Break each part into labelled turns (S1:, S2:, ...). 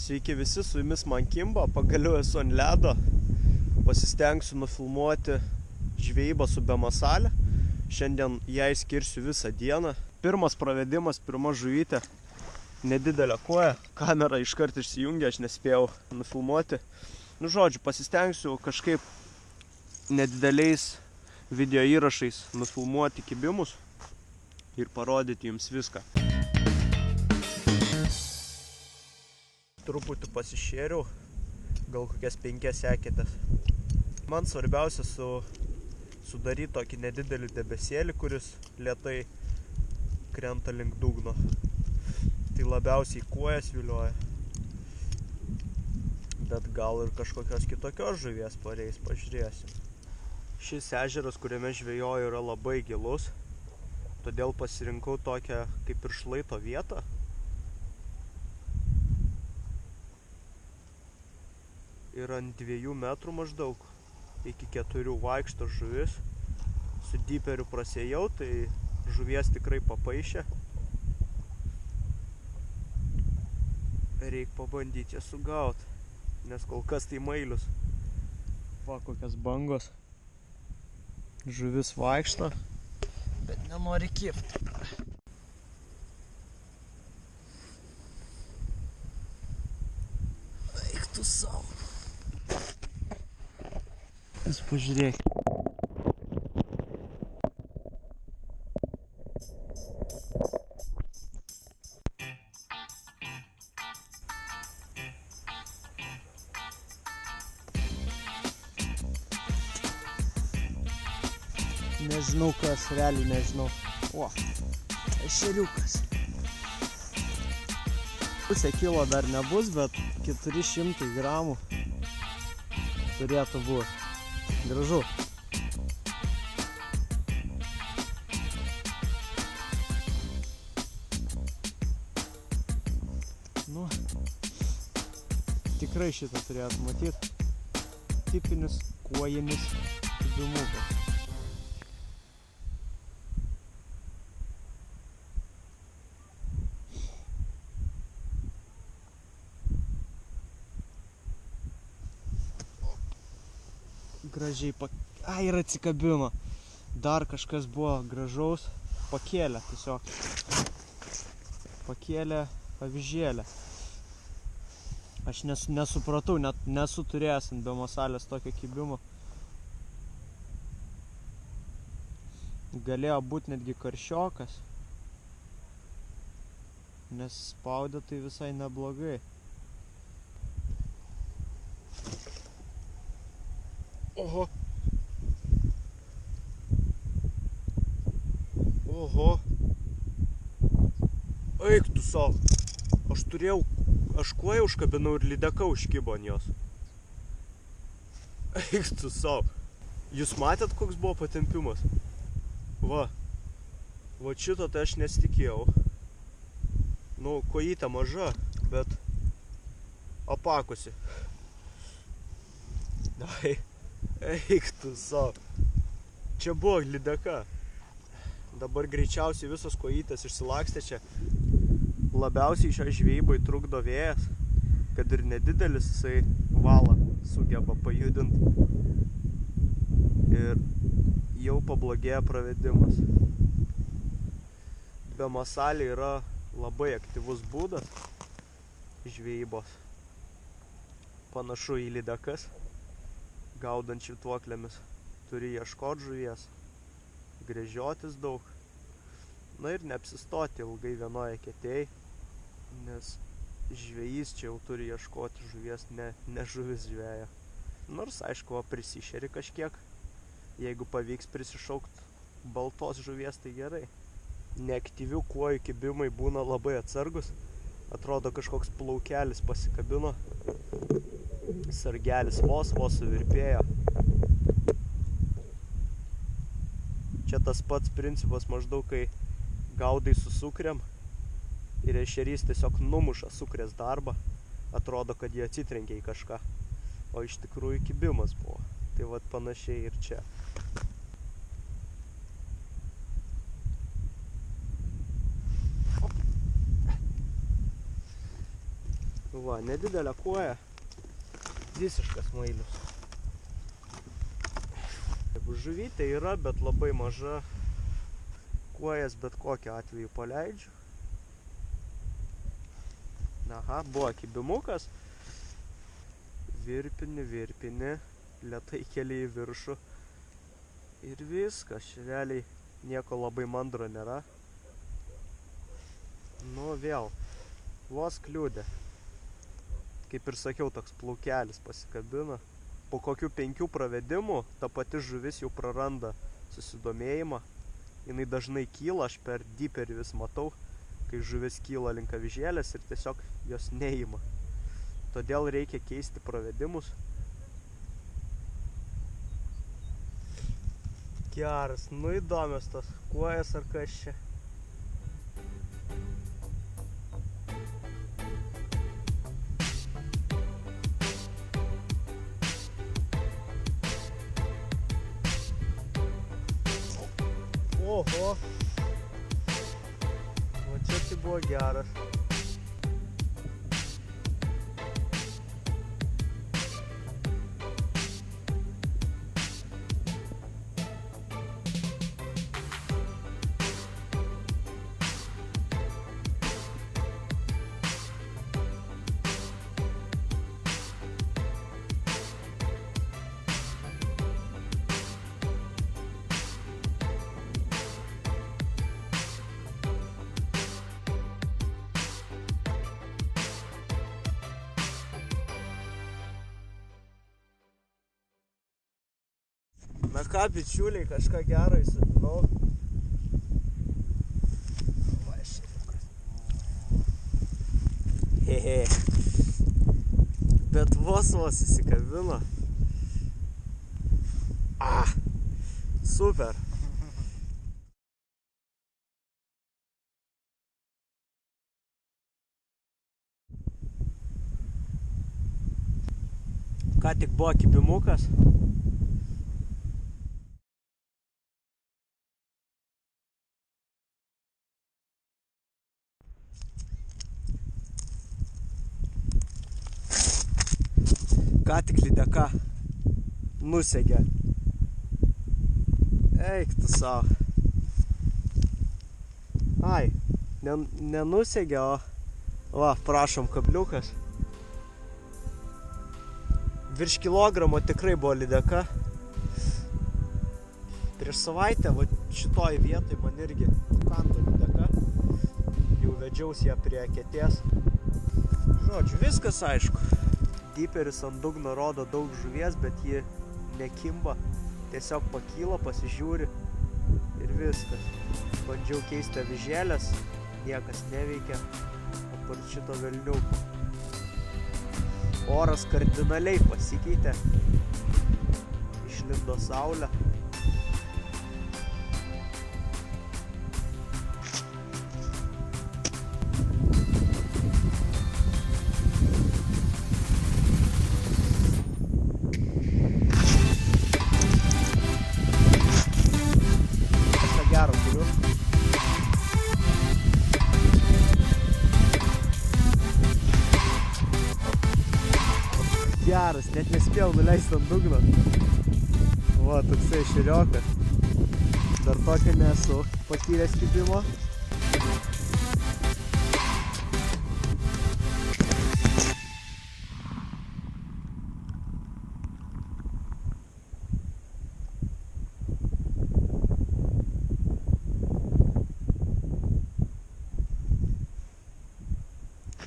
S1: Sveiki visi, su jumis man Kimba, pagaliau esu ant ledo. Pasistengsiu nufilmuoti žvejybą su bemasalė. Šiandien jai skirsiu visą dieną. Pirmas pravedimas, pirma žuvytė, nedidelė koja. Kamera iškart išsijungia, aš nespėjau nufilmuoti. Žodžiu, pasistengsiu kažkaip nedideliais video įrašais nufilmuoti kibimus ir parodyti jums viską. Truputį pasišėriau, gal kokias 5 eketės. Man svarbiausia sudaryti tokį nedidelį debesėlį, kuris lėtai krenta link dugno. Tai labiausiai kojas vilioja. Bet gal ir kažkokios kitokios žuvies pareis, pažiūrėsim. Šis ežeras, kuriame žvejoju, yra labai gilus, todėl pasirinkau tokią kaip ir šlaito vietą. Ir ant 2 metrų maždaug iki 4 vaikšto žuvis. Su dyperiu prasėjau, tai žuvies tikrai papaišė. Reik pabandyti ją sugaut, nes kol kas tai mailius. Va, kokias bangos. Žuvis vaikšto, bet nenori kibti. Eik tu savo. Jūs pažiūrėk. Nežinau kas, realiai nežinau. O, ešeriukas. Pusę kilo dar nebus, bet 400 gramų turėtų būti. Gražu. Nu, tikrai šitą turėtų matyti. Tipinis kojinis kibimukas. Gražiai ir atsikabino. Dar kažkas buvo gražaus. Pakėlė tiesiog. Pakėlė avižėlę. Aš nesupratau, net nesu turėjęs ant bemasalės tokio kibimo. Galėjo būti netgi karšiokas. Nes spaudė tai visai neblogai. Oho. Oho. Eik tu savo. Aš koją užkabinau ir lydeka užkibo ant jos. Eik tu savo. Jūs matėt, koks buvo patempimas? Va. Va šito tai aš nesitikėjau. Nu, kojytė maža, bet apakusi. Dai. Eik tu savo. Čia buvo lydeka. Dabar greičiausiai visos kojytės išsilakstė čia. Labiausiai šio žvejybai trukdo vėjas, kad ir nedidelis jisai valą sugeba pajudinti. Ir jau pablogėja pravedimas. Bemasalė yra labai aktyvus būdas žvejybos. Panašu į lydekas. Gaudant švytuoklėmis turi ieškoti žuvies, gręžiotis daug, na ir neapsistoti ilgai vienoje eketėj, nes žvejys čia jau turi ieškoti žuvies, ne žuvis žveja. Nors, aišku, prisišeri kažkiek, jeigu pavyks prisišaukti baltos žuvies, tai gerai. Neaktyvių kuojų kibimai būna labai atsargus, atrodo kažkoks plaukelis pasikabino. Sargelis vos suvirpėjo. Čia tas pats principas maždaug, kai gaudai su sukrėm ir ešerys tiesiog numuša sukrės darbą, atrodo, kad jie atsitrenkė į kažką, o iš tikrųjų kibimas buvo. Tai vat panašiai ir čia. Va, nedidelė koja. Visiškas mailius. Žuvytė yra, bet labai maža. Kojas bet kokiu atveju paleidžiu. Aha, buvo kibimukas. Virpini. Lėtai keli į viršų. Ir viskas. Realiai nieko labai mandro nėra. Nu vėl. Vos kliūdė. Kaip ir sakiau, toks plaukelis pasikabino. Po kokių 5 pravedimų ta pati žuvis jau praranda susidomėjimą. Jinai dažnai kyla, aš per diperį vis matau, kai žuvis kyla link avižėlės ir tiesiog jos neima. Todėl reikia keisti pravedimus. Geras, nu įdomios tos kojas ar kas čia. Oho, o čia tai buvo geras. Na ką, bičiuliai, kažką gero įsipinau. Hehe. Bet vos įsikabino. Super. Ką tik buvo kibimukas. Ką tik lydeka nusegė. Eik tu savo. Ai, nenusegė, o va, prašom, kabliukas. Virš kilogramo tikrai buvo lydeka. Prieš savaitę, va, šitoj vietoj man irgi kando lydeka. Jau vedžiausi ją prie eketės. Žodžiu, viskas aišku. Diperis ant dugno rodo daug žuvies, bet ji nekimba. Tiesiog pakyla, pasižiūri ir viskas. Bandžiau keisti avižėlės, niekas neveikia. Apart šito velniuko. Oras kardinaliai pasikeitė. Išlindo saulė. Geras, net nespėjau nuleisti ant dugno. Va, toksai širiokas. Dar tokio nesu patyręs kibimo.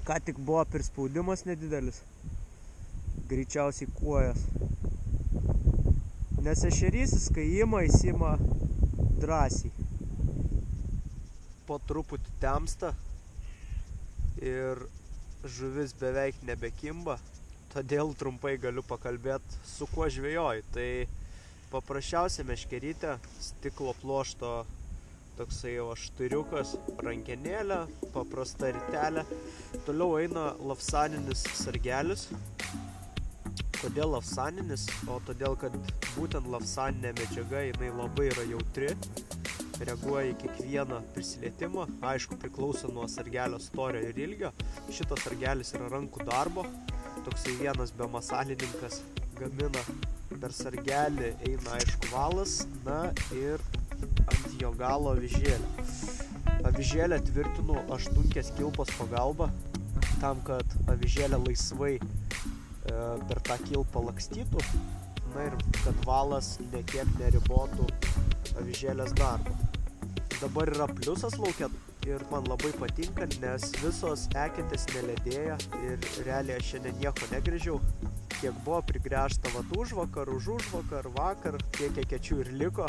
S1: Ką tik buvo prispaudimas nedidelis. Greičiausiai kojas. Nes ešerysis, kai ima, jis ima drąsiai. Po truputį temsta ir žuvis beveik nebekimba, todėl trumpai galiu pakalbėti, su kuo žvejoju. Tai paprasčiausia meškerytė, stiklo pluošto toksai ašturiukas, rankenėlė, paprasta ritelė. Toliau eina lavsaninis sargelis. Kodėl lavsaninis? O todėl, kad būtent lavsaninė medžiaga jinai labai yra jautri. reaguoja į kiekvieną prisilietimą, aišku, priklauso nuo sargelio storio ir ilgio. Šitas sargelis yra rankų darbo, toksai vienas bemasalininkas gamina per sargelį, eina aišku valas, na ir ant jo galo avižėlė. Avižėlę tvirtinu aštunkės kilpos pagalba, tam, kad avižėlė laisvai per tą kilpą lakstytų, na ir kad valas nekiek neribotų avižėlės darbą. Dabar yra pliusas lauke ir man labai patinka, nes visos eketės neledėja ir realiai aš šiandien nieko negrįžiau. Kiek buvo prigręžta vat užvakar, vakar, tiek ekečių ir liko,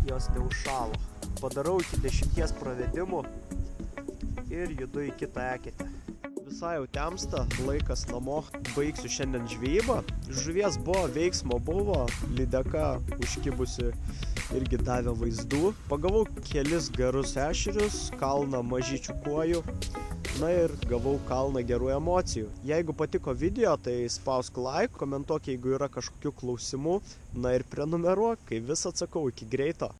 S1: jos neužšalo. Padarau iki 10 pravedimų ir judu į kitą eketę. Visai jau temsta, laikas namo, baigsiu šiandien žvejybą. Žuvies buvo, veiksmo buvo, lydeka užkibusi irgi davė vaizdų. Pagavau kelis gerus ešerius, kalną mažyčių kuojų, na ir gavau kalną gerų emocijų. Jeigu patiko video, tai spausk like, komentuok, jeigu yra kažkokių klausimų, na ir prenumeruok, kai vis atsakau. Iki greito.